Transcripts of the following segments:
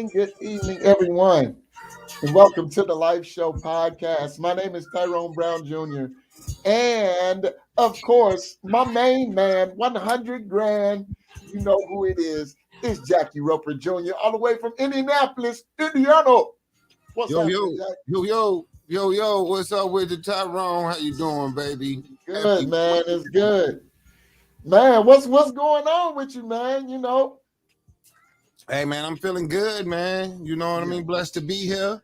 good evening, everyone, and welcome to the Life Show podcast. My name is Tyrone Brown Jr., and of course, my main man, 100 grand, you know who it is Jackie Roper Jr., all the way from Indianapolis, Indiana. What's Yo, happening, yo, Jack? yo, what's up with the Tyrone? How you doing, baby? Good, man. It's good. Man, what's going on with you, man? Hey, man, I'm feeling good, man. You know what I mean? Blessed to be here.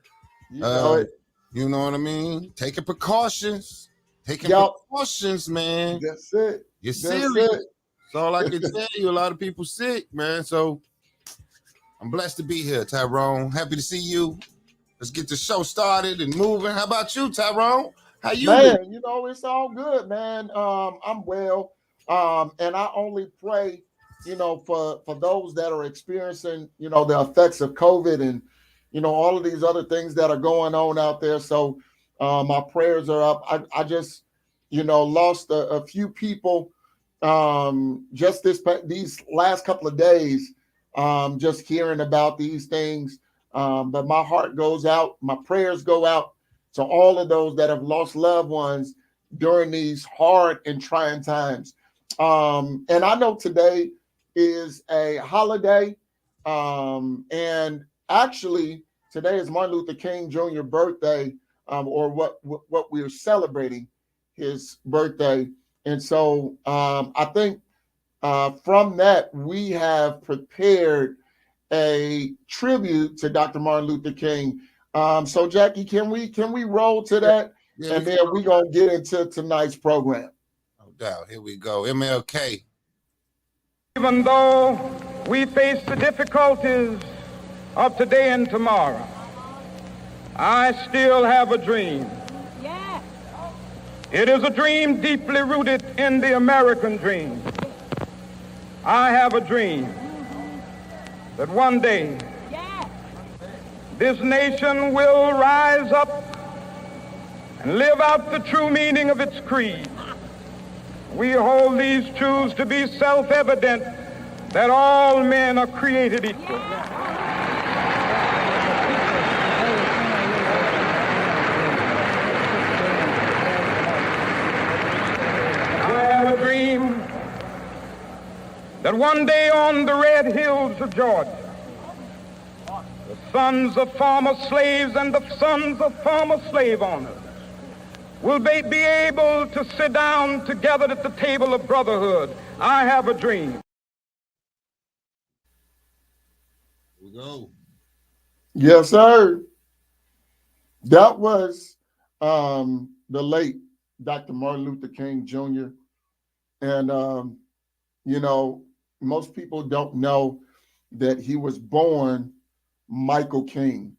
You know it. You know what I mean? Taking precautions. Yup. Precautions, man. That's it. You're That's serious. it. That's all I can tell you. A lot of people sick, man. So I'm blessed to be here, Tyrone. Happy to see you. Let's get the show started and moving. How about you, Tyrone? How you Man, doing? it's all good, man. I'm well. And I only pray, for those that are experiencing, the effects of COVID and, all of these other things that are going on out there. So my prayers are up. I just, lost a few people just these last couple of days, just hearing about these things. But my heart goes out, my prayers go out to all of those that have lost loved ones during these hard and trying times. And I know today is a holiday. And actually, today is Martin Luther King Jr. birthday, or what we're celebrating his birthday. And so I think from that, we have prepared a tribute to Dr. Martin Luther King. So Jackie, can we roll to that? Yeah, And then we're gonna get into tonight's program. no doubt. Here we go. MLK. Even though we face the difficulties of today and tomorrow, I still have a dream. Yeah. It is a dream deeply rooted in the American dream. I have a dream that one day this nation will rise up and live out the true meaning of its creed. We hold these truths to be self-evident, that all men are created equal. I have a dream that one day on the red hills of Georgia, the sons of former slaves and the sons of former slave owners will be able to sit down together at the table of brotherhood. I have a dream. Here we go. Yes, sir. That was the late Dr. Martin Luther King Jr. And most people don't know that he was born Michael King.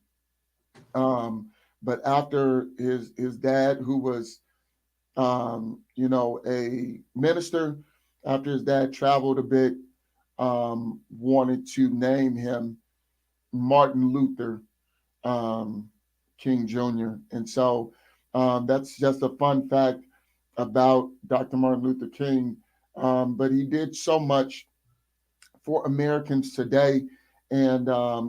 But after his dad, who was, a minister, after his dad traveled a bit, wanted to name him Martin Luther King Jr. And so that's just a fun fact about Dr. Martin Luther King. But he did so much for Americans today. And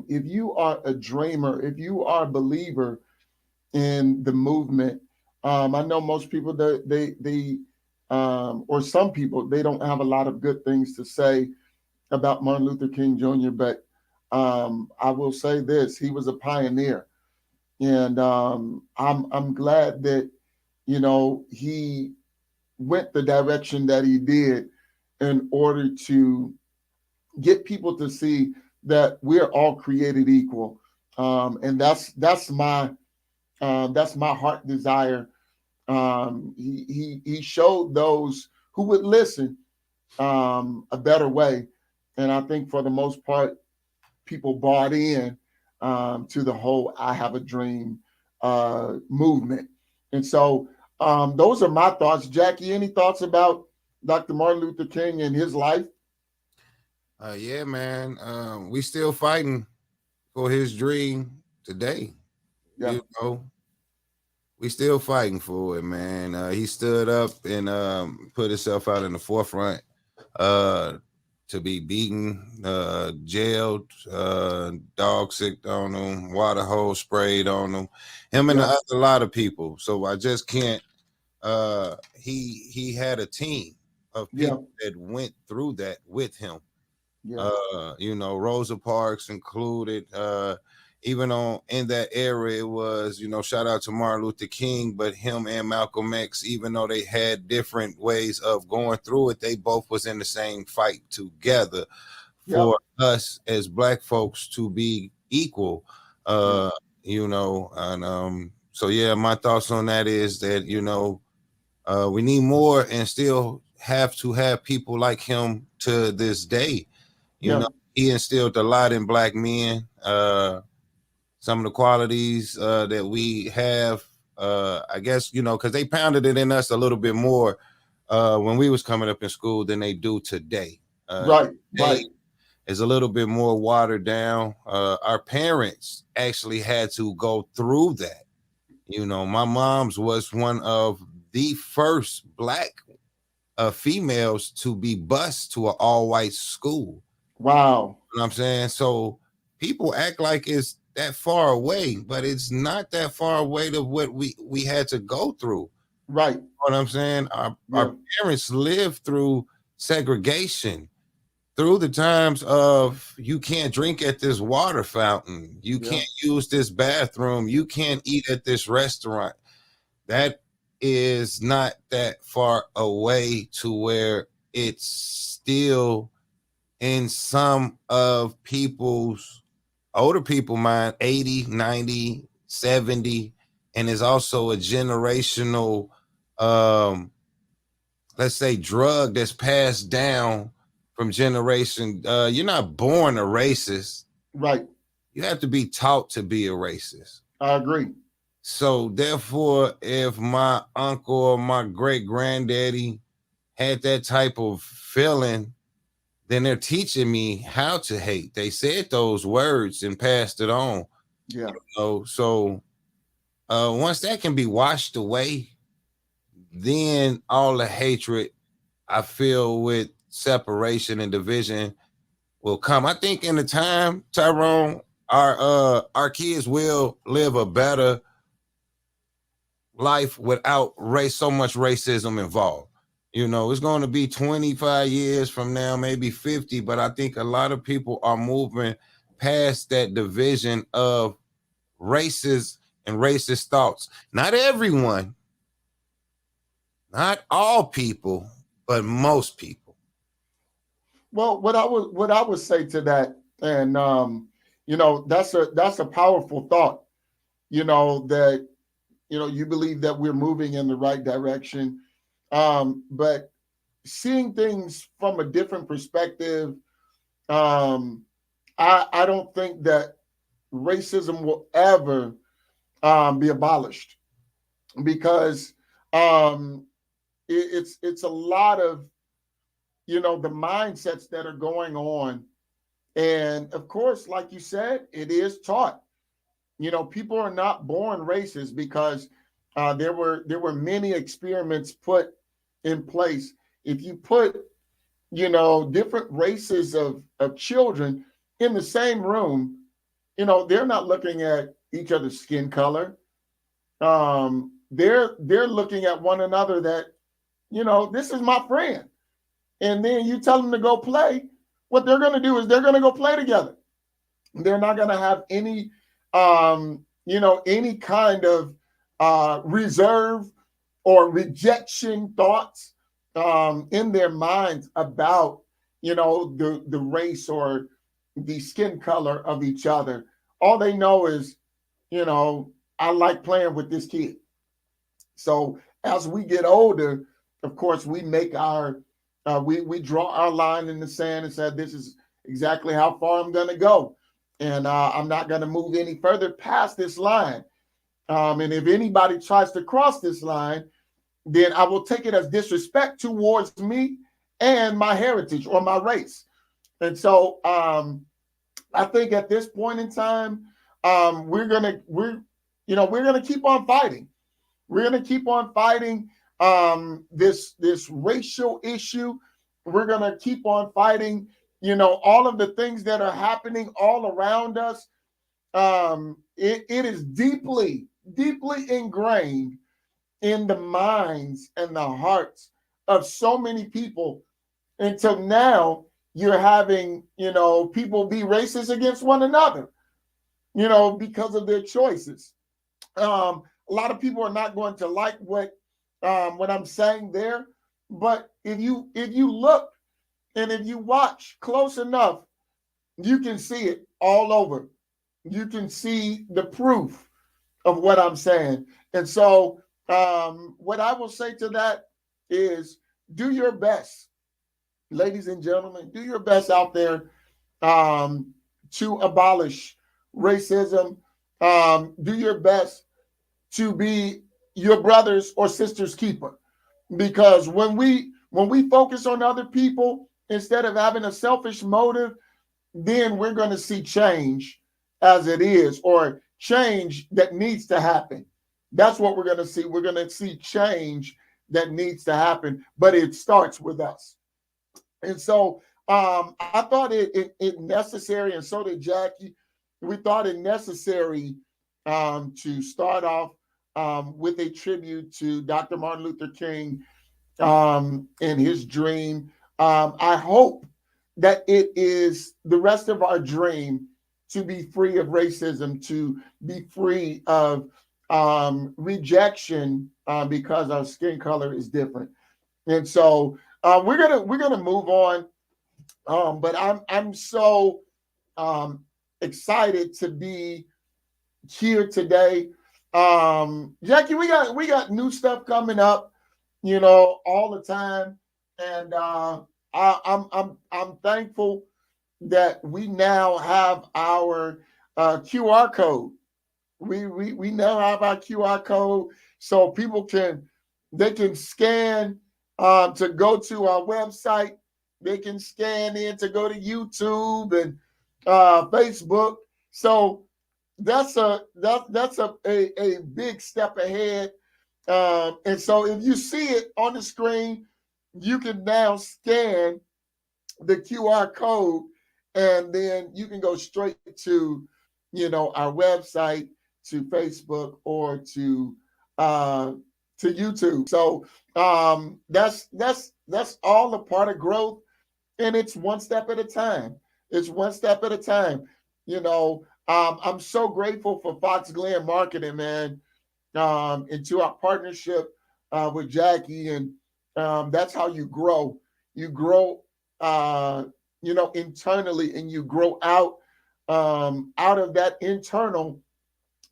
if you are a dreamer, if you are a believer in the movement, I know most people or some people, they don't have a lot of good things to say about Martin Luther King Jr. But I will say this: he was a pioneer, and I'm glad that he went the direction that he did in order to get people to see that we're all created equal, and that's my heart desire. He showed those who would listen a better way, and I think for the most part, people bought in to the whole "I Have a Dream" movement. And so those are my thoughts. Jackie, any thoughts about Dr. Martin Luther King and his life? Yeah, man. We still fighting for his dream today. Yeah. You know, we still fighting for it, man. He stood up and put himself out in the forefront to be beaten, jailed, dog sicked on him, water hose sprayed on him, him and Yeah. a lot of people. So I just can't. He had a team of Yeah. people that went through that with him. Yeah. You know, Rosa Parks included. Even on in that era, it was, you know, shout out to Martin Luther King, but him and Malcolm X, even though they had different ways of going through it, they both was in the same fight together Yeah. for us as black folks to be equal. Yeah. You know, and so yeah, my thoughts on that is that, you know, we need more and still have to have people like him to this day. You Yeah. know, he instilled a lot in black men. Some of the qualities that we have, I guess, you know, because they pounded it in us a little bit more when we was coming up in school than they do today. Right. Today Right. is a little bit more watered down. Our parents actually had to go through that. You know, my mom's was one of the first black females to be bused to an all-white school. Wow. You know what I'm saying? So people act like it's that far away, but it's not that far away to what we had to go through. Right. You know what I'm saying? Our Yeah. parents lived through segregation, through the times of you can't drink at this water fountain, you Yeah. can't use this bathroom, you can't eat at this restaurant. That is not that far away to where it's still in some of people's older people mind 80, 90, 70, and is also a generational let's say drug that's passed down from generation. You're not born a racist, Right. you have to be taught to be a racist. I agree. So therefore, if my uncle or my great granddaddy had that type of feeling, then they're teaching me how to hate. They said those words and passed it on. Yeah. So once that can be washed away, then all the hatred I feel with separation and division will come. I think in the time, Tyrone, our kids will live a better life without so much racism involved. You know, it's going to be 25 years from now, maybe 50, but I think a lot of people are moving past that division of races and racist thoughts. Not everyone, not all people, but most people. Well, what I would say to that, and that's a powerful thought. That you believe that we're moving in the right direction, but seeing things from a different perspective, um, I don't think that racism will ever be abolished because it's a lot of the mindsets that are going on, and of course, like you said, it is taught. People are not born racist because there were many experiments put in place. If you put different races of children in the same room, they're not looking at each other's skin color. They're looking at one another that this is my friend, and then you tell them to go play. What they're going to do is they're going to go play together. They're not going to have any kind of reserve or rejection thoughts in their minds about the race or the skin color of each other. All they know is I like playing with this kid. So as we get older, of course, we make our we draw our line in the sand and said this is exactly how far I'm going to go, and I'm not going to move any further past this line. And if anybody tries to cross this line, then I will take it as disrespect towards me and my heritage or my race. And so I think at this point in time, we're gonna keep on fighting. We're gonna keep on fighting this racial issue. We're gonna keep on fighting all of the things that are happening all around us, it is deeply, deeply ingrained in the minds and the hearts of so many people until now you're having, people be racist against one another, because of their choices. A lot of people are not going to like what I'm saying there, but if you look and if you watch close enough, you can see it all over. You can see the proof of what I'm saying. And so, what I will say to that is do your best, ladies and gentlemen, do your best out there to abolish racism. Do your best to be your brother's or sister's keeper. Because when we focus on other people instead of having a selfish motive, then we're going to see change as it is, or change that needs to happen. That's what we're going to see. We're going to see change that needs to happen, but it starts with us. And so I thought it necessary, and so did Jackie. We thought it necessary to start off with a tribute to Dr. Martin Luther King and his dream. I hope that it is the rest of our dream to be free of racism, to be free of rejection because our skin color is different. And so we're gonna move on. But I'm so excited to be here today. Jackie, we got new stuff coming up, all the time, and I'm thankful that we now have our QR code. We now have our QR code, so people can scan to go to our website. They can scan in to go to YouTube and Facebook. So that's a big step ahead. And so if you see it on the screen, you can now scan the QR code, and then you can go straight to, our website, to Facebook, or to YouTube. So that's all a part of growth, and it's one step at a time. It's one step at a time. I'm so grateful for Fox Glen Marketing, man, and to our partnership with Jackie, and that's how you grow. You grow, internally, and you grow out of that internal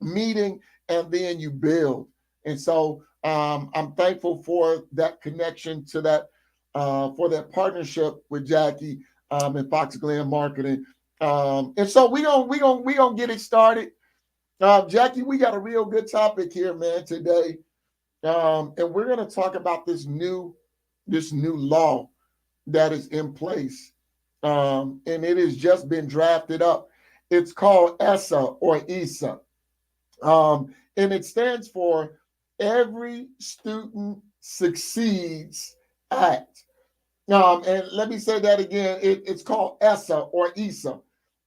meeting, and then you build. And so I'm thankful for that connection, to that for that partnership with Jackie and Fox Glen Marketing. And so we gonna get it started. Jackie, we got a real good topic here, man, today. And we're gonna talk about this new law that is in place. And it has just been drafted up. It's called Essa, or Essa. And it stands for Every Student Succeeds Act. And let me say that again. It's called Essa, or Essa,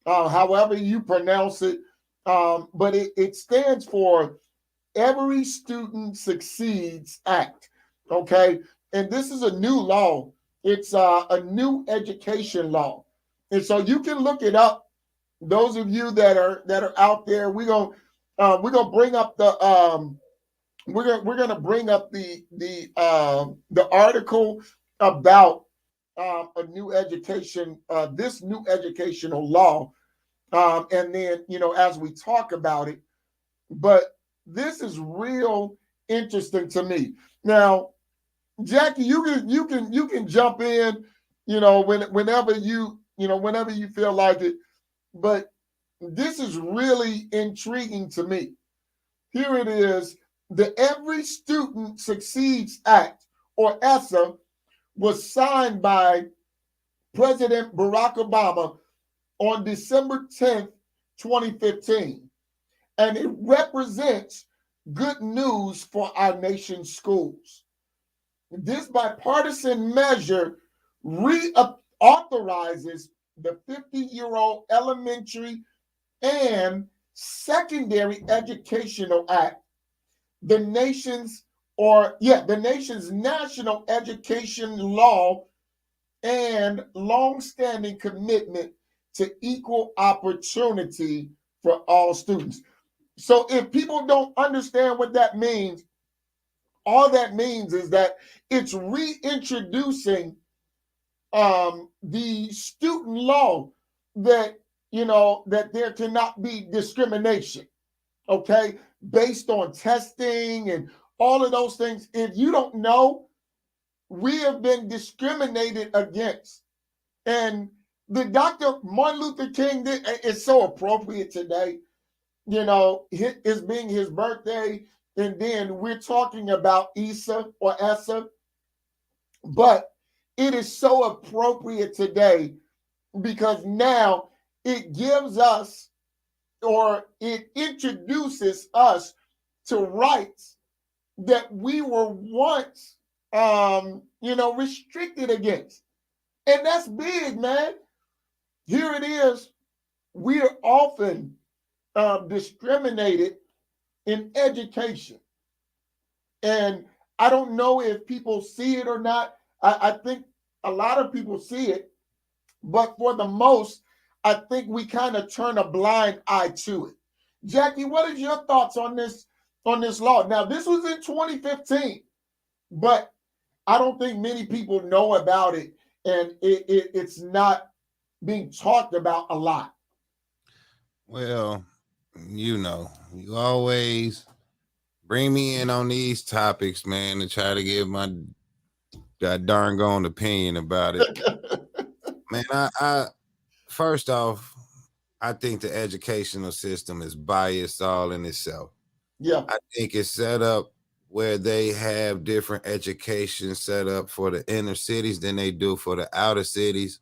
however you pronounce it. But it stands for Every Student Succeeds Act. Okay. And this is a new law. It's a new education law. And so you can look it up. Those of you that are out there, we're gonna bring up the we're gonna bring up the article about a new education, this new educational law, and then as we talk about it. But this is real interesting to me. Now, Jackie, you can jump in, whenever you feel like it. But this is really intriguing to me. Here it is. The Every Student Succeeds Act, or Essa, was signed by President Barack Obama on December 10th, 2015. And it represents good news for our nation's schools. This bipartisan measure reauthorizes the 50-year-old elementary and secondary educational act, the nation's national education law and long-standing commitment to equal opportunity for all students. So if people don't understand what that means, all that means is that it's reintroducing the student law that that there cannot be discrimination, okay, based on testing and all of those things. If you don't know, we have been discriminated against. And the Dr. Martin Luther King did, it's so appropriate today. It's being his birthday, and then we're talking about Essa, but it is so appropriate today because now it gives us, or it introduces us to rights that we were once, restricted against. And that's big, man. Here it is. We are often discriminated in education. And I don't know if people see it or not. I think a lot of people see it, but for the most, I think we kind of turn a blind eye to it. Jackie, what is your thoughts on this law? Now, this was in 2015, but I don't think many people know about it, and it's not being talked about a lot. Well, you always bring me in on these topics, man, to try to give my darn gone opinion about it. Man, I first off, I think the educational system is biased all in itself. Yeah. I think it's set up where they have different education set up for the inner cities than they do for the outer cities.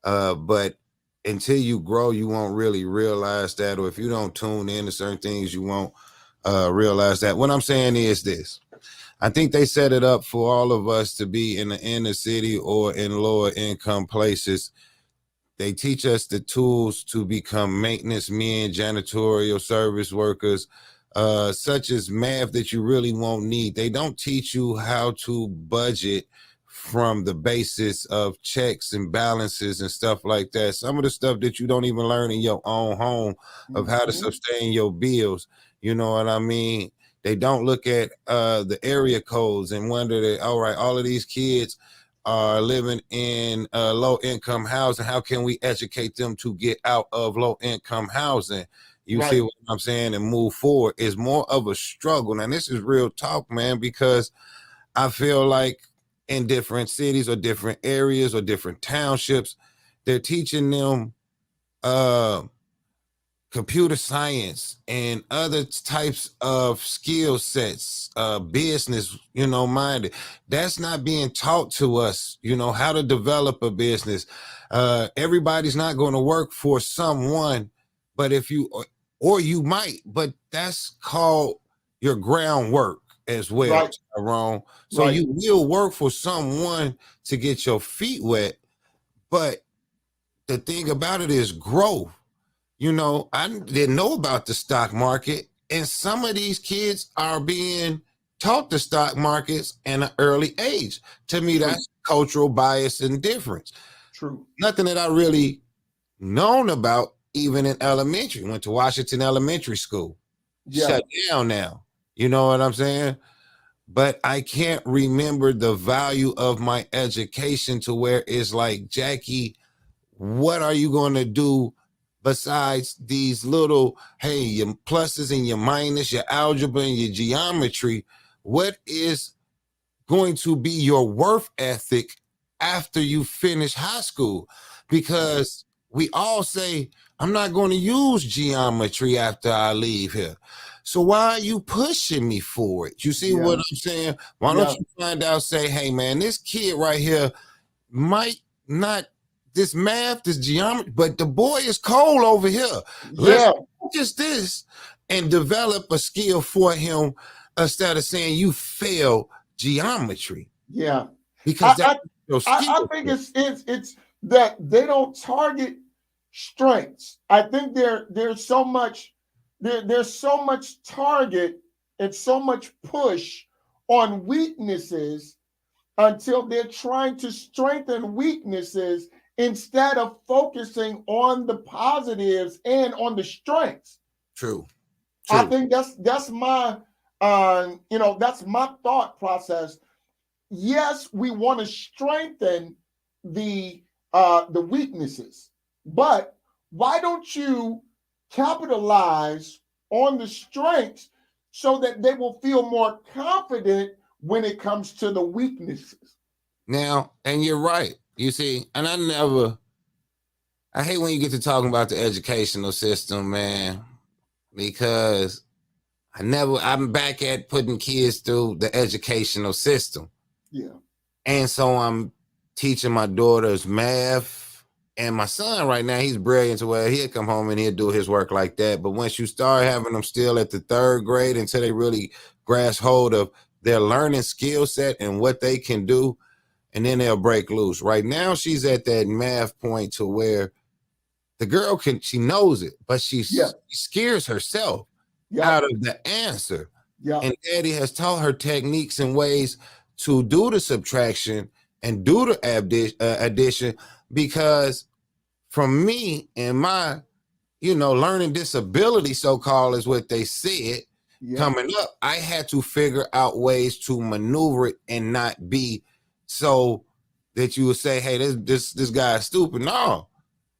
But until you grow, you won't really realize that, or if you don't tune in to certain things, you won't realize that. What I'm saying is this. I think they set it up for all of us to be in the inner city or in lower income places. They teach us the tools to become maintenance men, janitorial service workers, such as math that you really won't need. They don't teach you how to budget from the basis of checks and balances and stuff like that. Some of the stuff that you don't even learn in your own home of how to sustain your bills. You know what I mean? They don't look at the area codes and wonder that, all right, all of these kids are living in low income housing. How can we educate them to get out of low income housing? You see what I'm saying? And move forward. Is more of a struggle. Now, this is real talk, man, because I feel like in different cities or different areas or different townships, they're teaching them computer science and other types of skill sets, business, minded. That's not being taught to us, how to develop a business. Everybody's not going to work for someone, but if you, or you might, but that's called your groundwork as well, Tyrone. So you will work for someone to get your feet wet, but the thing about it is growth. I didn't know about the stock market, and some of these kids are being taught the stock markets in an early age. To me, that's cultural bias and difference. True. Nothing that I really known about, even in elementary. Went to Washington Elementary School. Shut down now. You know what I'm saying? But I can't remember the value of my education to where it's like, Jackie, what are you going to do besides these little, hey, your pluses and your minus, your algebra and your geometry? What is going to be your work ethic after you finish high school? Because we all say, I'm not going to use geometry after I leave here. So why are you pushing me for it? You see what I'm saying? Why don't you find out, say, hey, man, this kid right here might not, this math, this geometry, but the boy is cold over here. Let's focus this and develop a skill for him instead of saying you fail geometry. Yeah. Because I think it's that they don't target strengths. I think there's so much there's so much target and so much push on weaknesses until they're trying to strengthen weaknesses instead of focusing on the positives and on the strengths. True. I think that's my that's my thought process. Yes, we want to strengthen the weaknesses, but why don't you capitalize on the strengths so that they will feel more confident when it comes to the weaknesses? Now, and you're right. You see, and I hate when you get to talking about the educational system, man, because I'm back at putting kids through the educational system. Yeah. And so I'm teaching my daughters math, and my son right now, he's brilliant to where he'll come home and he'll do his work like that. But once you start having them still at the third grade until they really grasp hold of their learning skill set and what they can do, and then they'll break loose. Right now, she's at that math point to where the girl she knows it, but she scares herself out of the answer. Yeah. And Daddy has taught her techniques and ways to do the subtraction and do the addition, because from me and my, learning disability, so-called, is what they said, coming up, I had to figure out ways to maneuver it and not be so that you would say, hey, this guy is stupid. No.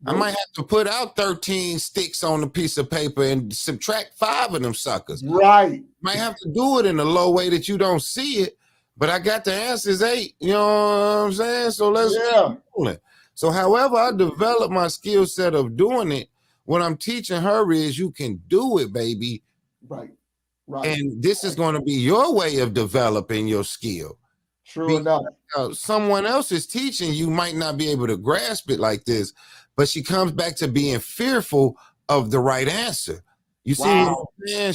I might have to put out 13 sticks on a piece of paper and subtract 5 of them suckers. Right. Might have to do it in a low way that you don't see it, but I got the answers 8. You know what I'm saying? So let's keep rolling. So however I develop my skill set of doing it, what I'm teaching her is you can do it, baby. Right. Right. And this is going to be your way of developing your skill. True enough. Someone else is teaching you might not be able to grasp it like this, but she comes back to being fearful of the right answer. You see what I'm saying?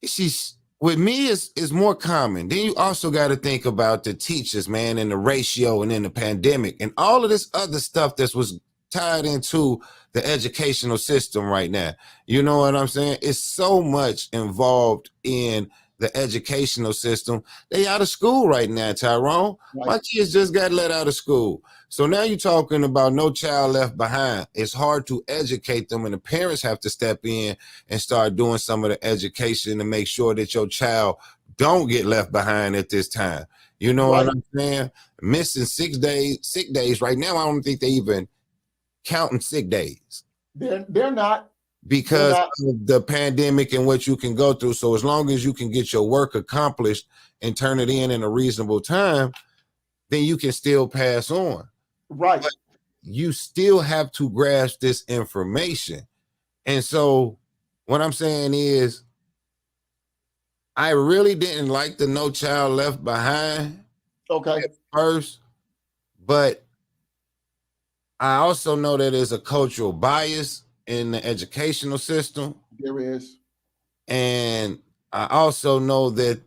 She's with me is more common. Then you also got to think about the teachers, man, and the ratio, and then the pandemic and all of this other stuff that was tied into the educational system right now. You know what I'm saying? It's so much involved in the educational system. They out of school right now, Tyrone. Right. My kids just got let out of school. So now you're talking about No Child Left Behind. It's hard to educate them, and the parents have to step in and start doing some of the education to make sure that your child don't get left behind at this time. You know what I'm saying? Missing sick days right now. I don't think they even counting sick days. They're not. Because of the pandemic and what you can go through. So as long as you can get your work accomplished and turn it in a reasonable time, then you can still pass on. Right. But you still have to grasp this information. And so what I'm saying is, I really didn't like the No Child Left Behind at first, but I also know that there's a cultural bias in the educational system. There is. And I also know that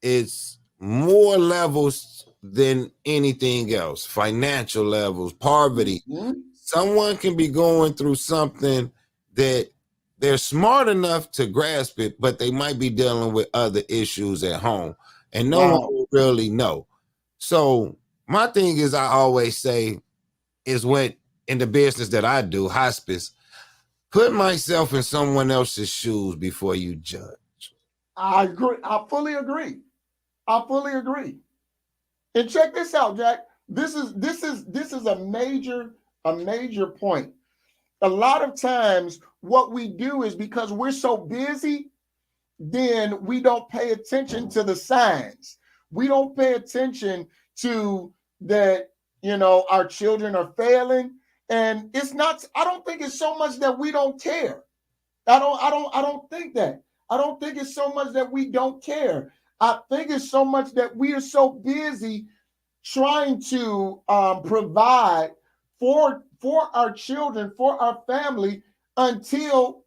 it's more levels than anything else, financial levels, poverty. Mm-hmm. Someone can be going through something that they're smart enough to grasp it, but they might be dealing with other issues at home, and no one will really know. So my thing is, I always say, is when in the business that I do, hospice, put myself in someone else's shoes before you judge. I agree. I fully agree. And check this out, Jack. This is a major point. A lot of times what we do is, because we're so busy, then we don't pay attention to the signs. We don't pay attention to that, our children are failing. And it's not, I don't think it's so much that we don't care. I don't think that. I don't think it's so much that we don't care. I think it's so much that we are so busy trying to provide for our children, for our family, until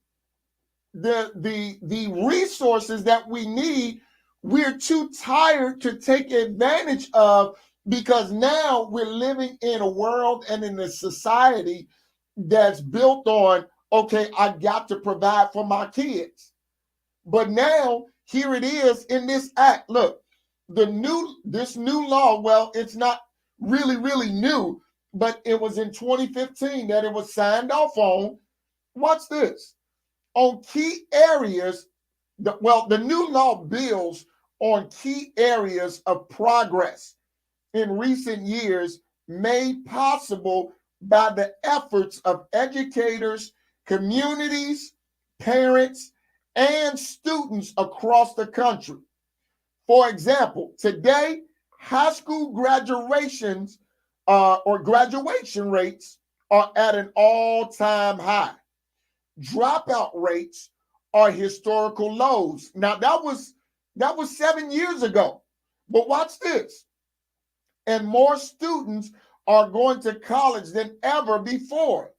the resources that we need, we're too tired to take advantage of because now we're living in a world and in a society that's built on, okay, I got to provide for my kids. But now here it is in this act. Look, this new law, well, it's not really new, but it was in 2015 that it was signed off on. Watch this. On key areas, the new law builds on key areas of progress in recent years made possible by the efforts of educators, communities, parents, and students across the country. For example, today, high school graduations or graduation rates are at an all-time high. Dropout rates are historical lows. Now that was 7 years ago. But watch this. And more students are going to college than ever before.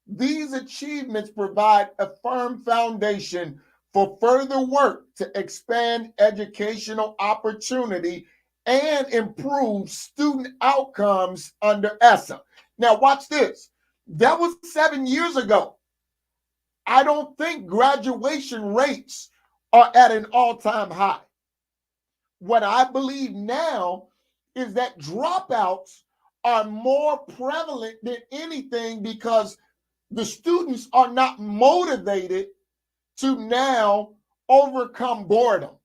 These achievements provide a firm foundation for further work to expand educational opportunity and improve student outcomes under Essa. Now, watch this. That was 7 years ago. I don't think graduation rates are at an all-time high. What I believe now is that dropouts are more prevalent than anything because the students are not motivated to now overcome boredom.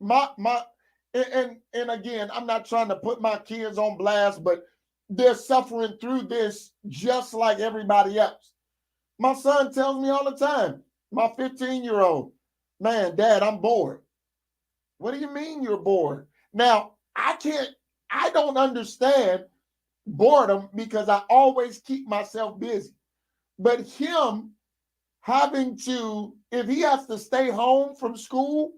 And again, I'm not trying to put my kids on blast, but they're suffering through this just like everybody else. My son tells me all the time, my 15-year-old, man, Dad, I'm bored. What do you mean you're bored? Now, I don't understand boredom because I always keep myself busy. But him having to, if he has to stay home from school,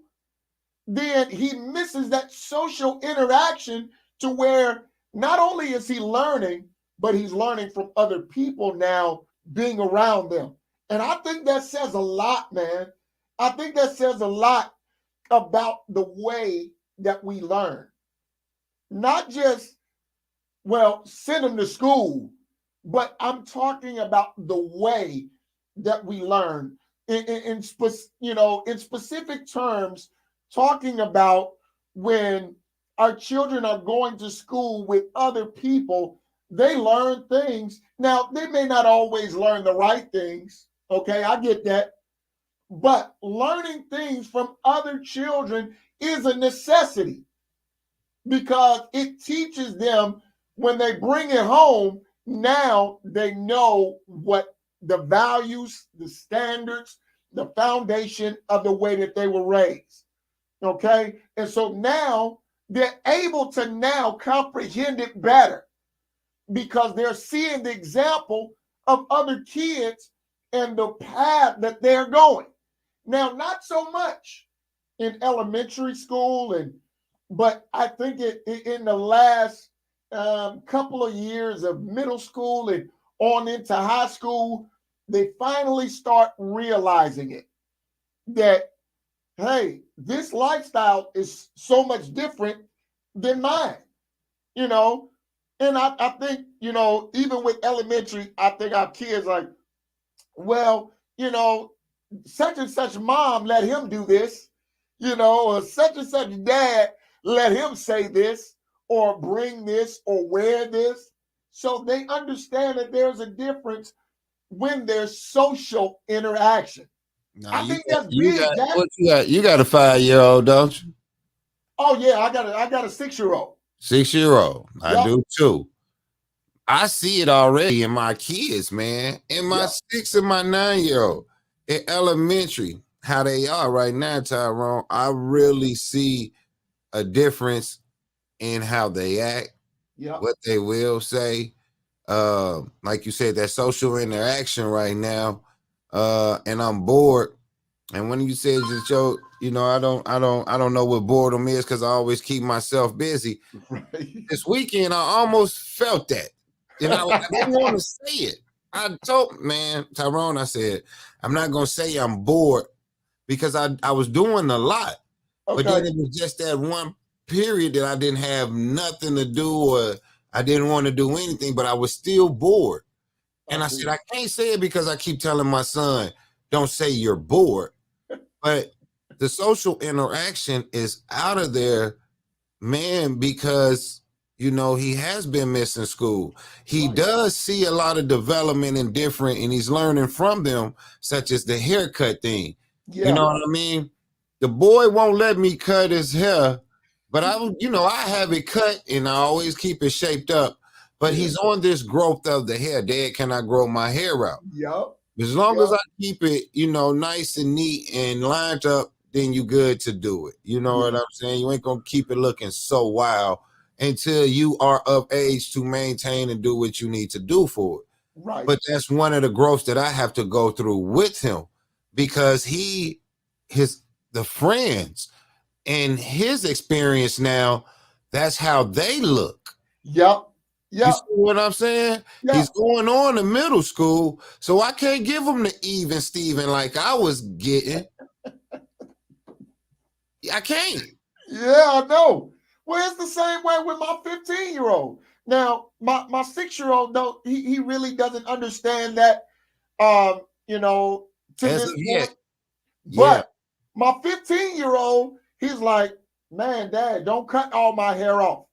then he misses that social interaction to where not only is he learning, but he's learning from other people now being around them. And I think that says a lot, man. I think that says a lot about the way that we learn. Not just, well, send them to school, but I'm talking about the way that we learn in specific terms, talking about when our children are going to school with other people, they learn things. Now, they may not always learn the right things. Okay, I get that. But learning things from other children is a necessity because it teaches them when they bring it home. Now they know what the values, the standards, the foundation of the way that they were raised. Okay. And so now they're able to now comprehend it better because they're seeing the example of other kids and the path that they're going. Now, not so much in elementary school, but I think in the last couple of years of middle school and on into high school, they finally start realizing it, that, hey, this lifestyle is so much different than mine, And I think, even with elementary, I think our kids like, well, such and such mom let him do this, or such and such dad let him say this or bring this or wear this. So they understand that there's a difference when there's social interaction. No, I think that's big. What you got? You got a 5-year-old, don't you? Oh yeah, I got a 6-year-old. 6-year-old. I do too. I see it already in my kids, man. In my 6 and my 9-year-old. In elementary, how they are right now, Tyrone, I really see a difference in how they act, what they will say. Like you said, that social interaction right now, and I'm bored. And when you said that I don't know what boredom is because I always keep myself busy. Right. This weekend, I almost felt that. I didn't want to say it. I told Tyrone, I said, I'm not gonna say I'm bored because I was doing a lot, but then it was just that one period that I didn't have nothing to do or I didn't want to do anything, but I was still bored. And I said, I can't say it because I keep telling my son, don't say you're bored. But the social interaction is out of there, man, because, you know, he has been missing school. He does see a lot of development and different, and he's learning from them, such as the haircut thing. Yeah. You know what I mean? The boy won't let me cut his hair, but I have it cut and I always keep it shaped up. But he's on this growth of the hair. Dad, can I grow my hair out? Yep. As long as I keep it, nice and neat and lined up, then you good to do it. You know what I'm saying? You ain't gonna keep it looking so wild until you are of age to maintain and do what you need to do for it. Right. But that's one of the growths that I have to go through with him, because the friends and his experience now, that's how they look. Yep. Yeah. You see what I'm saying? Yeah. He's going on to middle school, so I can't give him the even Steven like I was getting. I can't. Yeah, I know. Well, it's the same way with my 15-year-old. Now, my 6-year-old, though, he really doesn't understand that, to this point. But my 15-year-old, he's like, man, Dad, don't cut all my hair off.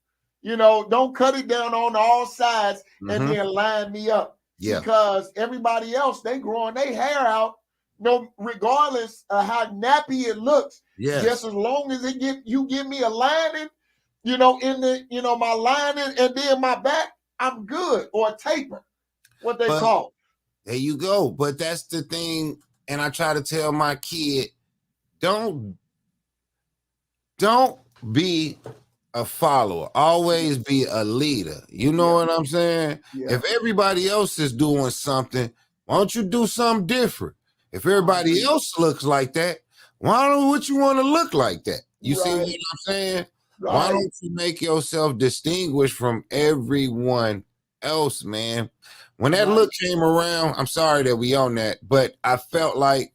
Don't cut it down on all sides and then line me up. Yeah. Because everybody else, they growing their hair out, regardless of how nappy it looks. Yes. Just as long as you give me a lining, in the, my lining and then my back, I'm good. Or a taper, what they call. There you go. But that's the thing. And I try to tell my kid, don't be a follower, always be a leader. You know what I'm saying? Yeah. If everybody else is doing something, why don't you do something different? If everybody else looks like that, why don't you want to look like that? You see what I'm saying? Right. Why don't you make yourself distinguished from everyone else, man? When that look came around, I'm sorry that we on that, but I felt like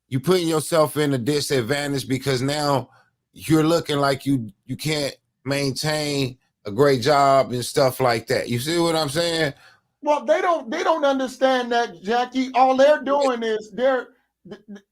you putting yourself in a disadvantage because now you're looking like you can't maintain a great job and stuff like that. You see what I'm saying? Well, they don't understand that, Jackie. All they're doing is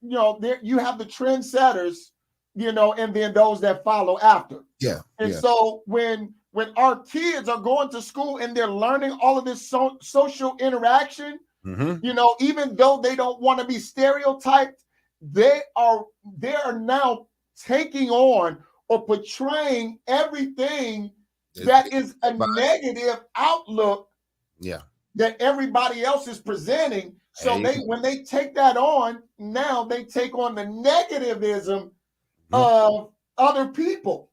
you have the trendsetters, and then those that follow after. Yeah. And so when our kids are going to school and they're learning all of this social interaction, even though they don't want to be stereotyped, they are now taking on or portraying everything that is a negative outlook that everybody else is presenting. So when they take that on, now they take on the negativism of other people.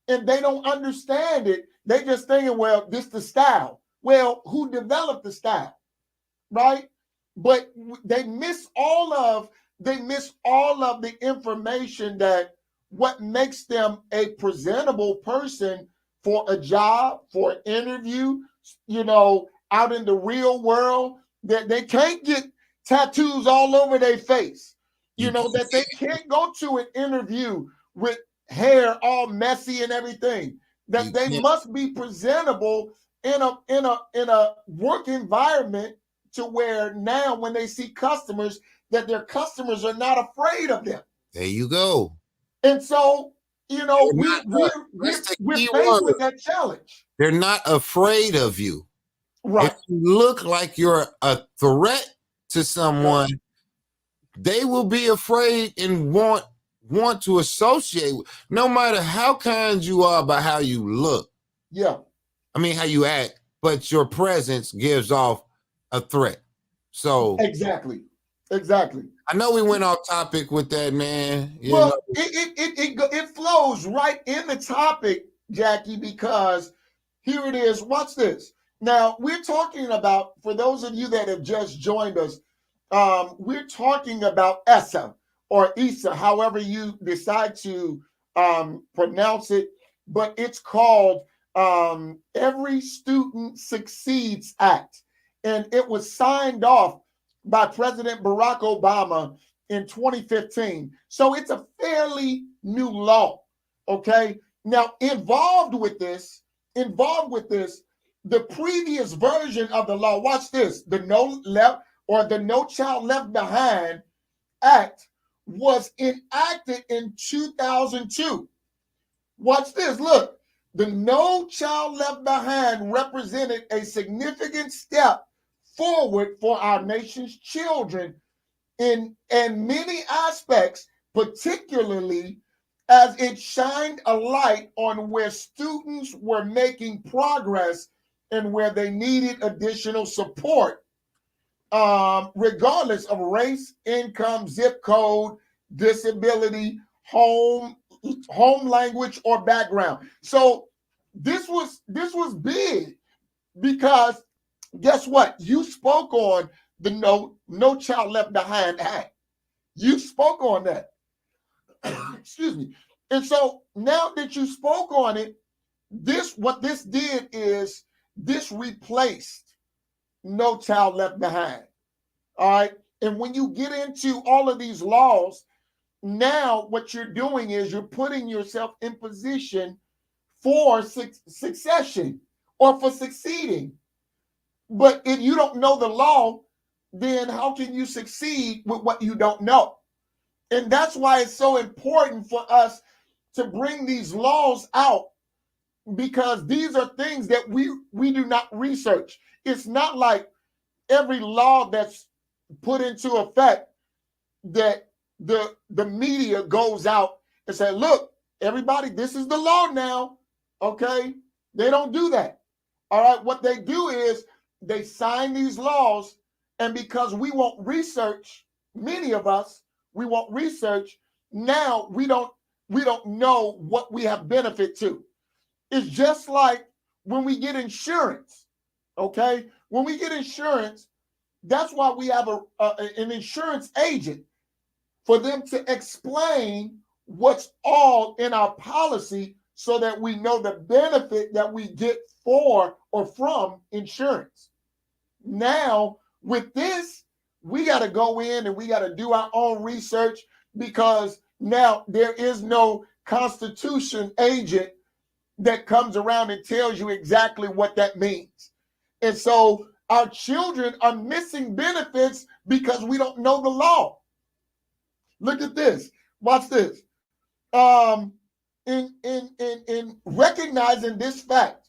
And they don't understand it. They just thinking, well, this the style. Well, who developed the style? Right? But they miss all of the information that what makes them a presentable person for a job, for an interview, out in the real world, that they can't get tattoos all over their face, that they can't go to an interview with hair all messy and everything, that they must be presentable in a work environment to where now when they see customers, that their customers are not afraid of them. There you go. And so, we're faced with that challenge. They're not afraid of you. Right. If you look like you're a threat to someone, they will be afraid and want to associate with, no matter how kind you are about how you look. Yeah. I mean, how you act, but your presence gives off a threat. So Exactly. I know we went off topic with that, man. It flows right in the topic, Jackie, because here it is. Watch this. Now, we're talking about, for those of you that have just joined us, we're talking about Essa or Essa, however you decide to pronounce it, but it's called Every Student Succeeds Act. And it was signed off by President Barack Obama in 2015. So it's a fairly new law, okay? Now, involved with this, the previous version of the law, watch this, the No Child Left Behind Act was enacted in 2002. Watch this, look. The No Child Left Behind represented a significant step forward for our nation's children in many aspects, particularly as it shined a light on where students were making progress and where they needed additional support, regardless of race, income, zip code, disability, home language, or background. So this was big because guess what? You spoke on the No Child Left Behind Act. You spoke on that. Excuse me. And so now that you spoke on it, what this did is this replaced No Child Left Behind. All right. And when you get into all of these laws, now what you're doing is you're putting yourself in position for succession or for succeeding. But if you don't know the law, then how can you succeed with what you don't know? And that's why it's so important for us to bring these laws out, because these are things that we do not research. It's not like every law that's put into effect that the media goes out and say, look, everybody, this is the law now. Okay? They don't do that. All right. What they do is they sign these laws, and because we won't research, many of us, we won't research, now we don't know what we have benefit to. It's just like when we get insurance. Okay? When we get insurance, that's why we have an insurance agent, for them to explain what's all in our policy so that we know the benefit that we get for or from insurance. Now, with this, we got to go in and we got to do our own research, because now there is no Constitution agent that comes around and tells you exactly what that means. And so our children are missing benefits because we don't know the law. Look at this. Watch this. In recognizing this fact,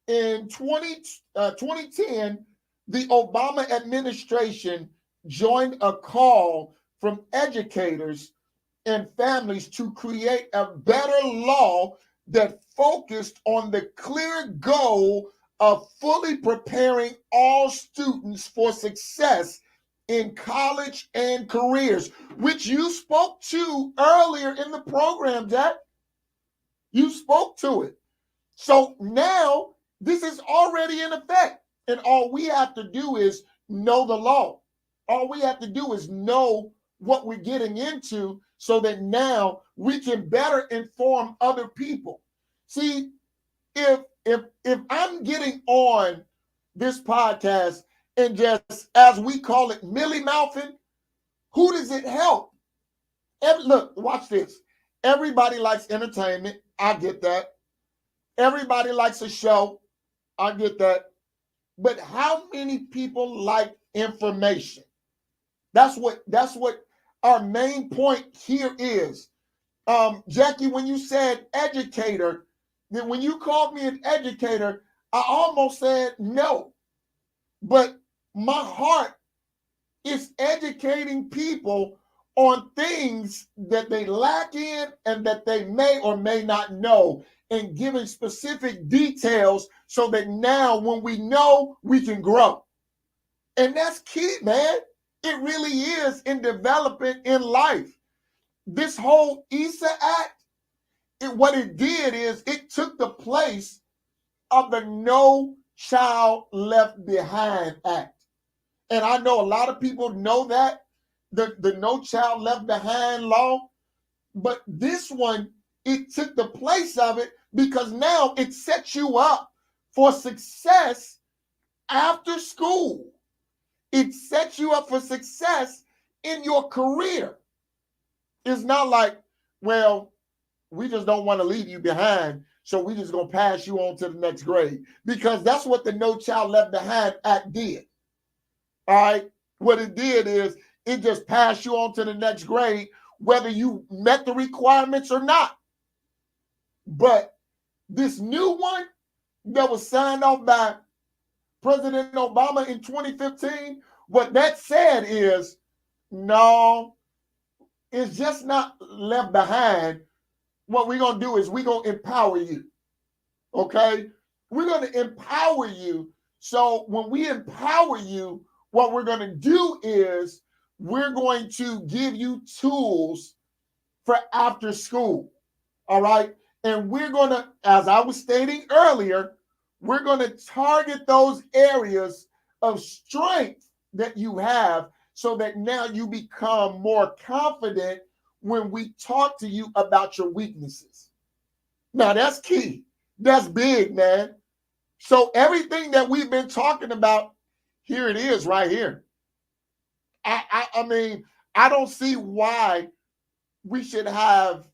in 2010, the Obama administration joined a call from educators and families to create a better law that focused on the clear goal of fully preparing all students for success in college and careers, which you spoke to earlier in the program, Jack. You spoke to it. So now this is already in effect, and all we have to do is know the law. All we have to do is know what we're getting into, so that now we can better inform other people. See, if I'm getting on this podcast and just, as we call it, millie mouthing, who does it help? Look, watch this. Everybody likes entertainment. I get that. Everybody likes a show. I get that. But how many people like information? That's what our main point here is. Jackie, when you said educator, then when you called me an educator, I almost said no. But my heart is educating people on things that they lack in and that they may or may not know, and giving specific details so that now when we know, we can grow. And that's key, man. It really is in developing in life. This whole Essa Act, what it did is it took the place of the No Child Left Behind Act. And I know a lot of people know that, the No Child Left Behind law, but this one, it took the place of it, because now it sets you up for success after school. It sets you up for success in your career. It's not like, well, we just don't want to leave you behind. So we just going to pass you on to the next grade, because that's what the No Child Left Behind Act did. All right. What it did is it just passed you on to the next grade, whether you met the requirements or not. But this new one that was signed off by President Obama in 2015, what that said is, no, it's just not left behind. What we're going to do is we're going to empower you. Okay? We're going to empower you. So when we empower you, what we're going to do is we're going to give you tools for after school. All right? And we're going to, as I was stating earlier, we're going to target those areas of strength that you have, so that now you become more confident when we talk to you about your weaknesses. Now, that's key. That's big, man. So everything that we've been talking about, here it is right here. I mean, I don't see why we should have,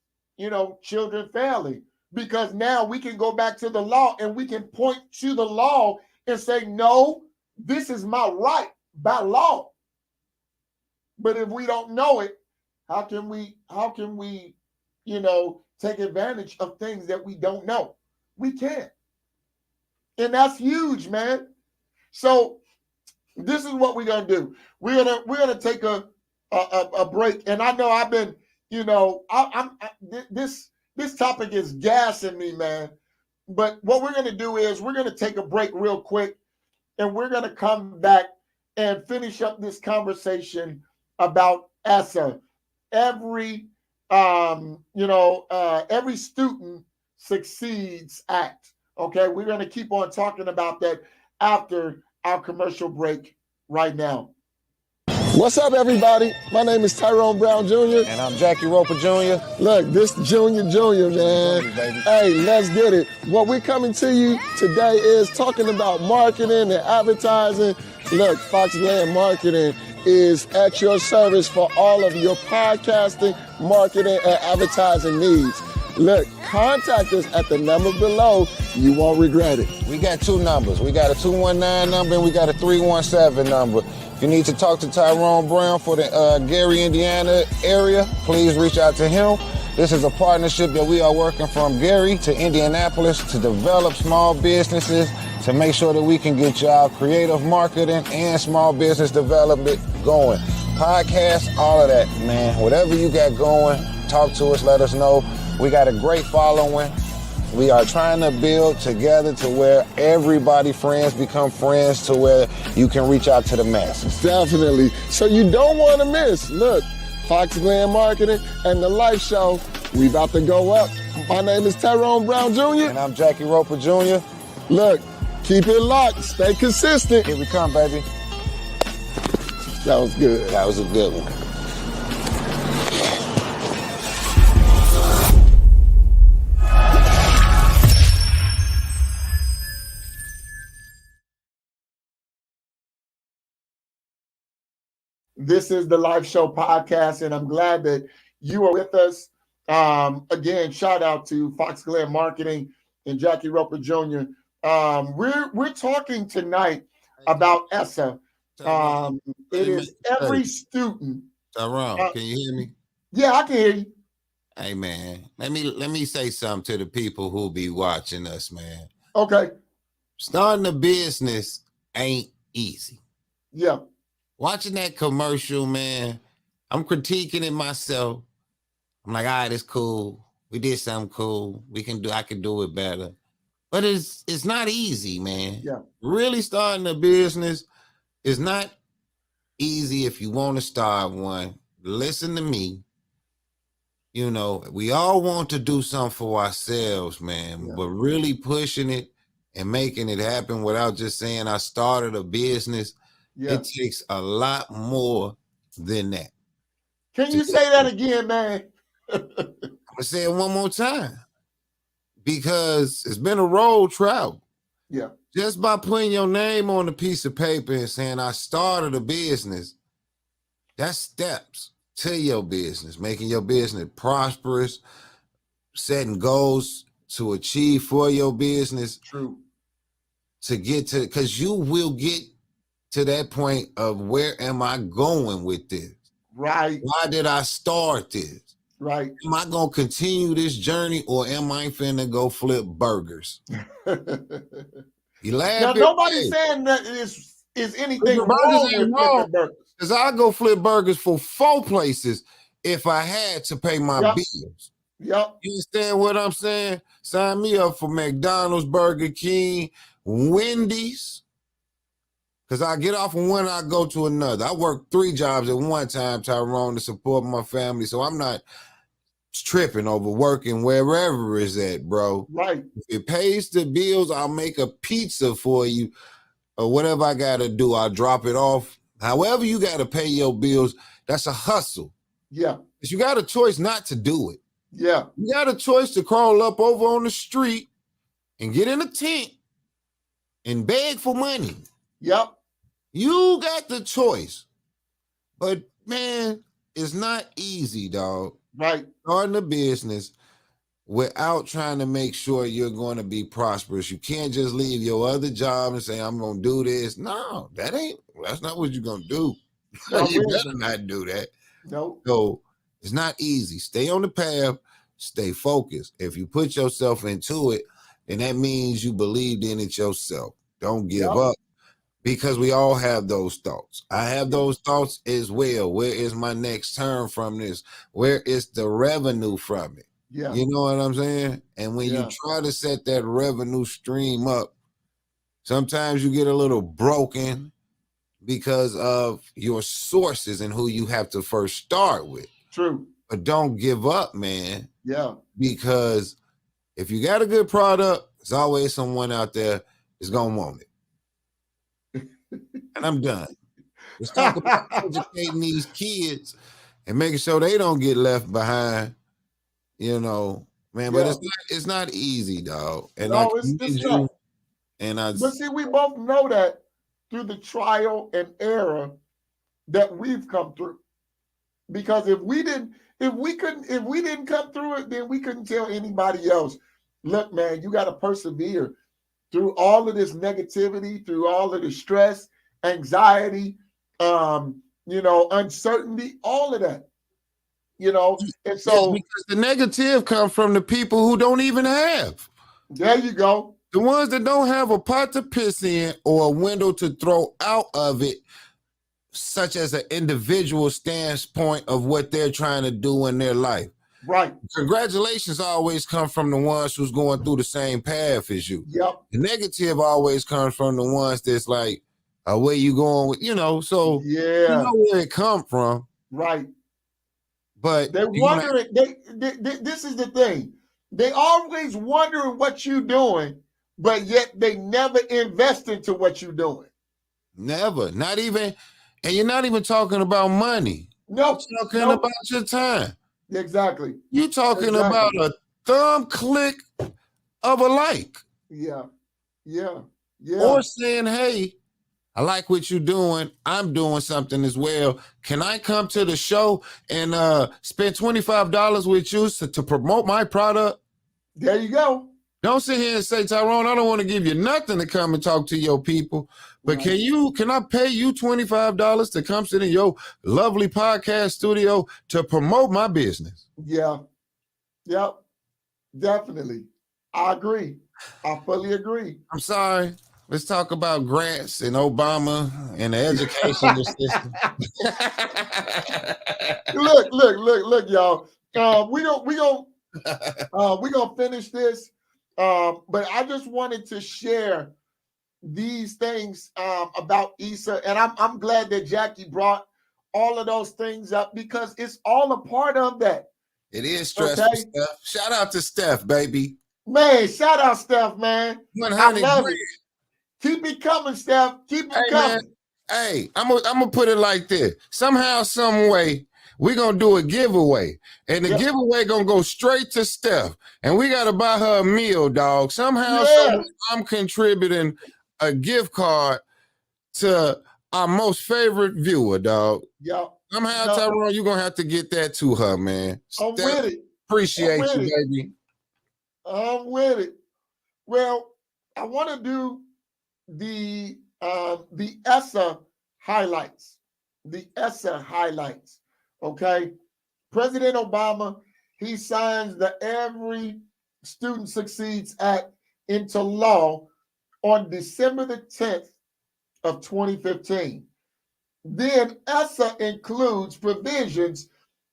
children failing, because now we can go back to the law and we can point to the law and say, no, this is my right by law. But if we don't know it, how can we, take advantage of things that we don't know? We can't. And that's huge, man. So this is what we're gonna do. We're gonna take a break. And I know I've been, this topic is gassing me, man. But what we're gonna do is we're gonna take a break real quick, and we're gonna come back and finish up this conversation about Essa. Every student succeeds act. Okay, we're going to keep on talking about that after our commercial break right now. What's up, everybody? My name is Tyrone Brown Jr. And I'm Jackie Roper Jr. Look, this Junior, man. Hey, let's get it. What we're coming to you today is talking about marketing and advertising. Look, Fox Glen Marketing is at your service for all of your podcasting, marketing, and advertising needs. Look, contact us at the number below. You won't regret it. We got two numbers. We got a 219 number and we got a 317 number. If you need to talk to Tyrone Brown for the Gary, Indiana area, please reach out to him. This is a partnership that we are working from Gary to Indianapolis to develop small businesses, to make sure that we can get y'all creative marketing and small business development going. Podcasts, all of that, man. Whatever you got going, talk to us, let us know. We got a great following. We are trying to build together to where everybody friends become friends, to where you can reach out to the masses. Definitely. So you don't want to miss. Look, Fox Glen Marketing and the Life Show, we about to go up. My name is Tyrone Brown Jr. And I'm Jackie Roper Jr. Look, keep it locked. Stay consistent. Here we come, baby. That was good. That was a good one. This is the Live Show podcast, and I'm glad that you are with us. Again, shout out to Fox Glen Marketing and Jackie Roper Jr. We're talking tonight about Essa. It is every student. Tyrone, can you hear me? Yeah, I can hear you. Hey, man, let me say something to the people who be watching us, man. Okay. Starting a business ain't easy. Yeah. Watching that commercial, man, I'm critiquing it myself. I'm like, all right, it's cool. We did something cool. I can do it better. But it's not easy, man. Yeah. Really starting a business is not easy if you want to start one. Listen to me. We all want to do something for ourselves, man, but really pushing it and making it happen without just saying I started a business. Yeah. It takes a lot more than that. Can you say that again, man? I'm going to say it one more time, because it's been a road travel. Yeah. Just by putting your name on a piece of paper and saying I started a business, that's steps to your business, making your business prosperous, setting goals to achieve for your business. True. To get to, because you will get to that point of where am I going with this? Right. Why did I start this? Right. Am I gonna continue this journey or am I finna go flip burgers? You laugh. Now nobody's saying that is anything wrong with flipping burgers. Because I go flip burgers for 4 places if I had to pay my bills. Yep. You understand what I'm saying? Sign me up for McDonald's, Burger King, Wendy's. Because I get off of one, I go to another. I work 3 jobs at one time, Tyrone, to support my family. So I'm not tripping over working wherever it's at, bro. Right. If it pays the bills, I'll make a pizza for you or whatever I got to do. I'll drop it off. However you got to pay your bills, that's a hustle. Yeah. Because you got a choice not to do it. Yeah. You got a choice to crawl up over on the street and get in a tent and beg for money. Yep. You got the choice. But, man, it's not easy, dog. Right. Starting a business without trying to make sure you're going to be prosperous. You can't just leave your other job and say, I'm going to do this. No, that's not what you're going to do. No, You better not do that. No. So it's not easy. Stay on the path. Stay focused. If you put yourself into it, then that means you believed in it yourself. Don't give up. Because we all have those thoughts. I have those thoughts as well. Where is my next turn from this? Where is the revenue from it? Yeah. You know what I'm saying? And when you try to set that revenue stream up, sometimes you get a little broken because of your sources and who you have to first start with. True. But don't give up, man. Yeah. Because if you got a good product, there's always someone out there that's going to want it. And I'm done. Let's talk about educating these kids and making sure they don't get left behind. You know, man, but it's not easy, dog. And no, it's not. But see, we both know that through the trial and error that we've come through. Because if we didn't come through it, then we couldn't tell anybody else, look, man, you got to persevere through all of this negativity, through all of the stress, anxiety, uncertainty, all of that, and so because the negative comes from the people who don't even have. There you go. The ones that don't have a pot to piss in or a window to throw out of it, such as an individual standpoint of what they're trying to do in their life. Right. Congratulations always come from the ones who's going through the same path as you. Yep. The negative always comes from the ones that's like, where you going with, so you know where it come from. Right. But they're wondering, this is the thing. They always wondering what you're doing, but yet they never invest into what you're doing. Never. Not even, and you're not even talking about money. No. You're talking about your time. Exactly. You're talking about a thumb click of a like. Yeah. Or saying, hey, I like what you're doing. I'm doing something as well. Can I come to the show and spend $25 with you to promote my product? There you go. Don't sit here and say, Tyrone, I don't want to give you nothing to come and talk to your people. But can I pay you $25 to come sit in your lovely podcast studio to promote my business? Yeah. Yep. Definitely. I agree. I fully agree. I'm sorry. Let's talk about grants and Obama and the educational system. Look, y'all. We gonna finish this. But I just wanted to share these things about Essa, and I'm glad that Jackie brought all of those things up because it's all a part of that. It is stressful stuff. Shout out to Steph, baby. Man, shout out Steph, man. 100 I love it. Keep it coming, Steph. Keep it coming. Man. Hey, I'm gonna put it like this. Somehow, some way, we're gonna do a giveaway. And the giveaway gonna go straight to Steph. And we gotta buy her a meal, dog. Somehow, I'm contributing a gift card to our most favorite viewer, dog. Yep. Somehow, Tyrone, you're gonna have to get that to her, man. I'm with it. Appreciate you, baby. I'm with it. Well, I want to do the Essa highlights. The Essa highlights. Okay. President Obama, he signs the Every Student Succeeds Act into law on December the 10th of 2015. Then Essa includes provisions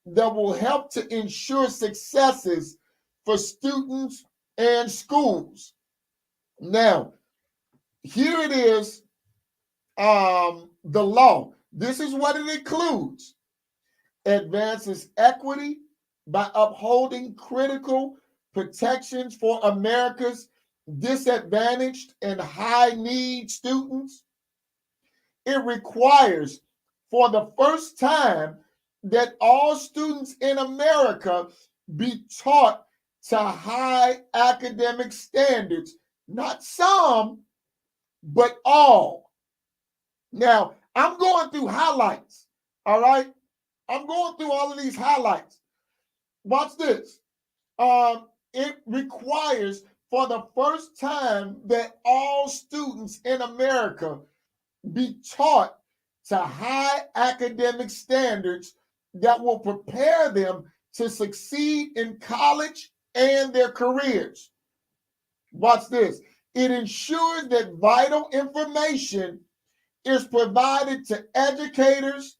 that will help to ensure successes for students and schools. Now, here it is, the law. This is what it includes. Advances equity by upholding critical protections for America's disadvantaged and high need students. It requires, for the first time, that all students in America be taught to high academic standards, not some, but all. Now, I'm going through highlights, all right? I'm going through all of these highlights. Watch this. It requires, for the first time, that all students in America be taught to high academic standards that will prepare them to succeed in college and their careers. Watch this. It ensures that vital information is provided to educators,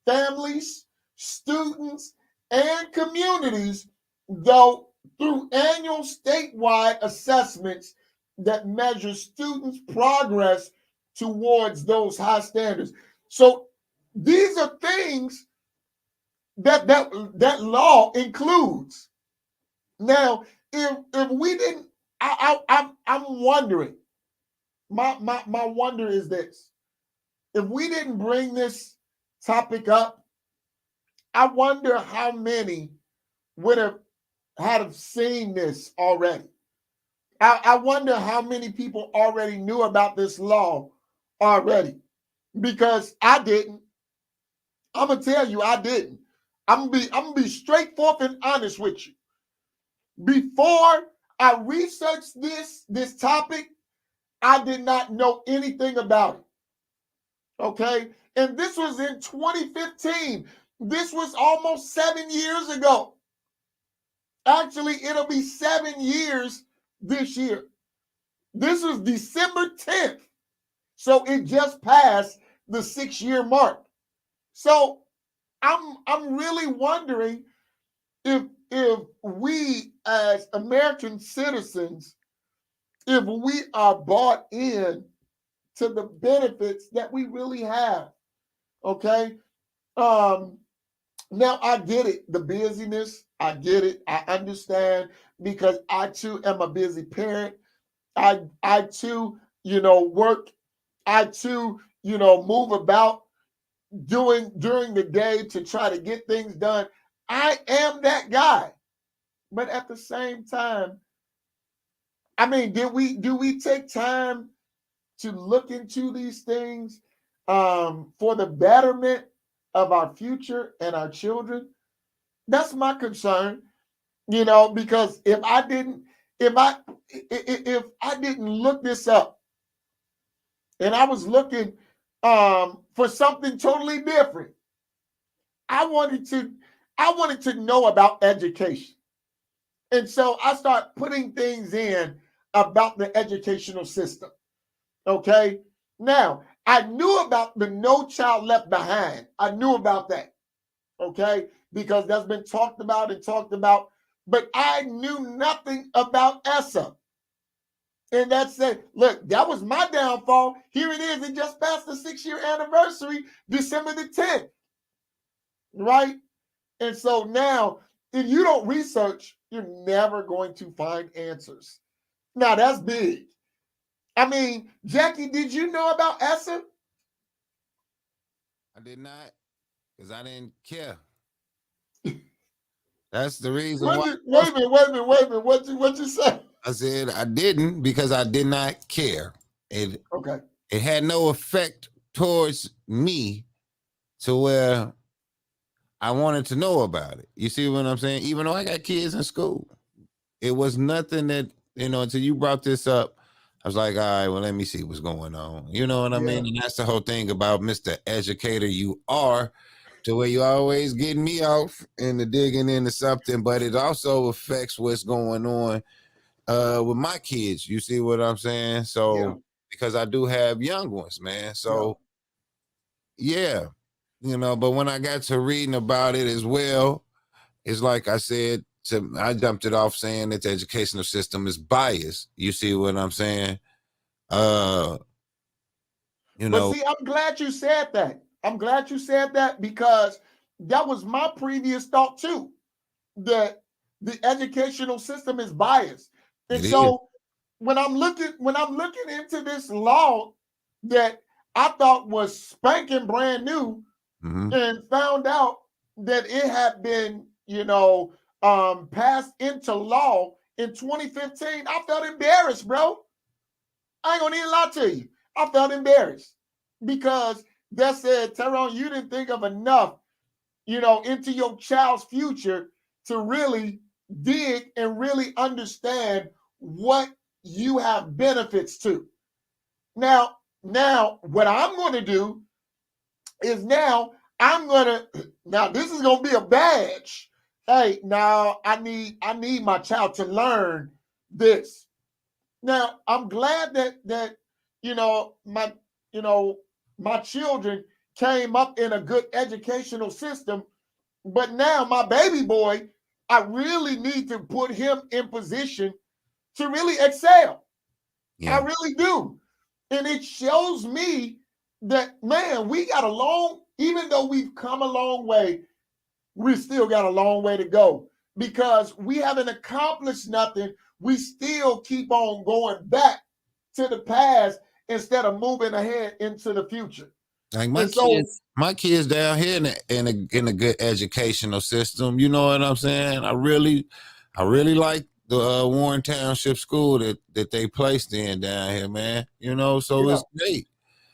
families, students, and communities, though through annual statewide assessments that measure students' progress towards those high standards. So these are things that law includes. Now, if we didn't, I'm wondering. My wonder is this: if we didn't bring this topic up, I wonder how many would have seen this already. I wonder how many people already knew about this law already, because I didn't. I'm gonna tell you, I didn't. I'm gonna be straightforward and honest with you. Before I researched this topic, I did not know anything about it. Okay, and this was in 2015. This was almost 7 years ago. Actually, it'll be 7 years this year. This was December 10th. So it just passed the 6-year mark. So I'm really wondering if we as American citizens, if we are bought in to the benefits that we really have. Okay. Now I get it, the busyness. I get it. I understand, because I too am a busy parent. I too, work. I too, move about during the day to try to get things done. I am that guy. But at the same time, I mean, do we take time to look into these things for the betterment of our future and our children? That's my concern, because if I didn't look this up, and I was looking for something totally different, I wanted to know about education. And so I start putting things in about the educational system. Okay. Now, I knew about the No Child Left Behind. I knew about that. Okay. Because that's been talked about. But I knew nothing about Essa. And that's it. Look, that was my downfall. Here it is. It just passed the 6-year anniversary, December the 10th. Right? And so now, if you don't research, you're never going to find answers. Now, that's big. I mean, Jackie, did you know about Essa? I did not, because I didn't care. That's the reason why. Wait a minute. What you say? I said I didn't because I did not care. It had no effect towards me to where I wanted to know about it. You see what I'm saying? Even though I got kids in school, it was nothing that, until you brought this up, I was like, all right, well, let me see what's going on. You know what I mean? And that's the whole thing about Mr. Educator you are, to where you always getting me off into digging into something, but it also affects what's going on with my kids. You see what I'm saying? So because I do have young ones, man. So yeah, but when I got to reading about it as well, it's like I said, I jumped it off saying that the educational system is biased. You see what I'm saying? But see, I'm glad you said that. I'm glad you said that, because that was my previous thought too, that the educational system is biased. And so when I'm looking into this law that I thought was spanking brand new, and found out that it had been, passed into law in 2015, I felt embarrassed, bro. I ain't gonna even lie to you. I felt embarrassed because that said, Tyrone, you didn't think of enough, into your child's future to really dig and really understand what you have benefits to. Now, what I'm going to do is now this is going to be a badge. Hey, now I need my child to learn this. Now, I'm glad that my children came up in a good educational system, but now my baby boy, I really need to put him in position to really excel. I really do. And it shows me that, man, we got even though we've come a long way, we still got a long way to go, because we haven't accomplished nothing. We still keep on going back to the past instead of moving ahead into the future. Like my kids down here in a good educational system. You know what I'm saying? I really like the Warren Township School that they placed in down here, man. So it's great.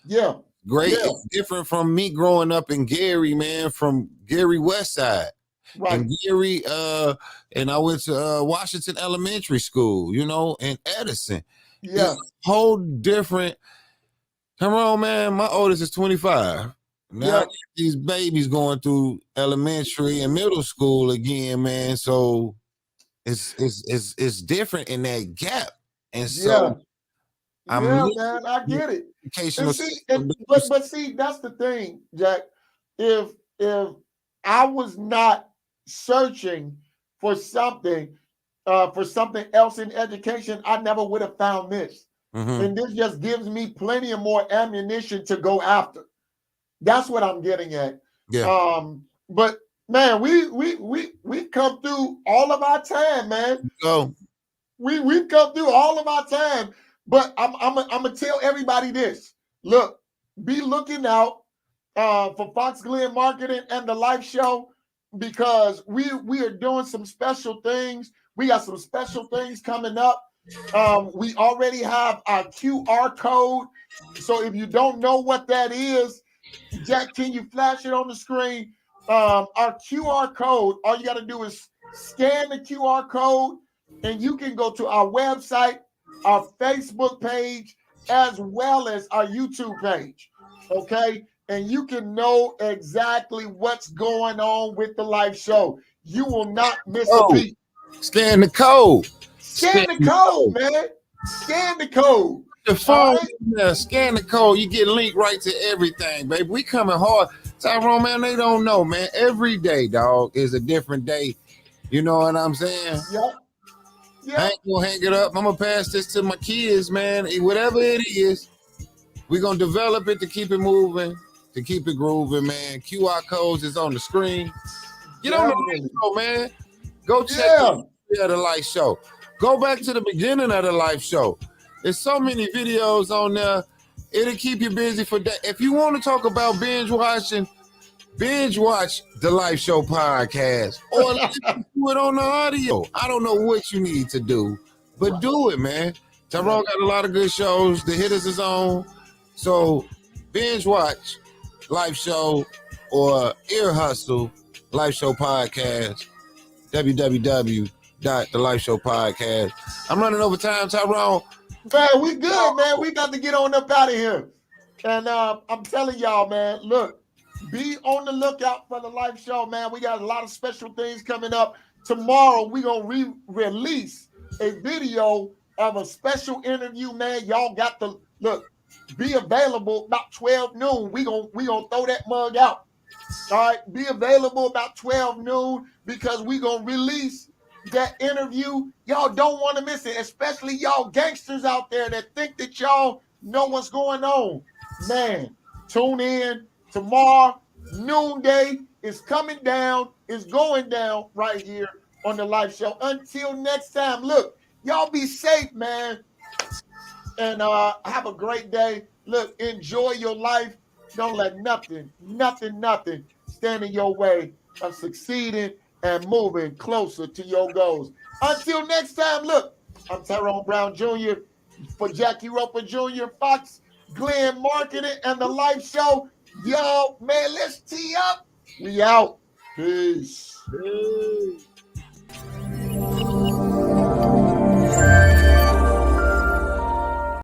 Yeah. Great. Yeah. It's different from me growing up in Gary, man, from Gary West Side. Right. And Gary, and I went to Washington Elementary School, in Edison. Yeah. It's a whole different. Come on, man. My oldest is 25. Now these babies going through elementary and middle school again, man. So it's different in that gap. And so man, I get it. And see, but see, that's the thing, Jack. If I was not searching for something else in education, I never would have found this. And this just gives me plenty of more ammunition to go after. That's what I'm getting at. Yeah. But man, we come through all of our time, man. Go. We've come through all of our time. But I'm gonna tell everybody this. Look, be looking out for Fox Glen Marketing and the Life Show, because we are doing some special things. We got some special things coming up. We already have our QR code. So if you don't know what that is, Jack, can you flash it on the screen? Our QR code, all you got to do is scan the QR code, and you can go to our website, our Facebook page, as well as our YouTube page. Okay? And you can know exactly what's going on with the live show. You will not miss a beat. Scan the code. Scan the code, man. Scan the code. The phone, scan the code. You get linked right to everything, baby. We coming hard. Tyrone, man, they don't know, man. Every day, dog, is a different day. You know what I'm saying? Yep. I ain't gonna hang it up. I'm gonna pass this to my kids, man. Whatever it is, we're gonna develop it to keep it moving, to keep it grooving, man. QR codes is on the screen. Get on the light show, man. Go check the light show. Go back to the beginning of the live show. There's so many videos on there. It'll keep you busy for days. If you want to talk about binge watch the Life Show podcast, or do it on the audio. I don't know what you need to do, but do it, man. Tyrone got a lot of good shows. The Hitters is on. So binge watch Life Show or Ear Hustle Life Show podcast. www.life The Life Show podcast. I'm running over time, Tyrone. Man, we good, man. We got to get on up out of here. And I'm telling y'all, man, look, be on the lookout for the Life Show, man. We got a lot of special things coming up. Tomorrow, we're going to release a video of a special interview, man. Y'all got to, look, be available about 12 noon. We gonna throw that mug out. All right, be available about 12 noon because we gonna release that interview. Y'all don't want to miss it, especially y'all gangsters out there that think that y'all know what's going on. Man, tune in tomorrow, noonday. Is coming down, is going down right here on the Life Show. Until next time, look, y'all be safe, man. And have a great day. Look, enjoy your life. Don't let nothing stand in your way of succeeding and moving closer to your goals. Until next time, look, I'm Tyrone Brown Jr. for Jackie Roper Jr., Fox, Glenn Marketing, and the Life Show. Yo, man, let's tee up. We out. Peace.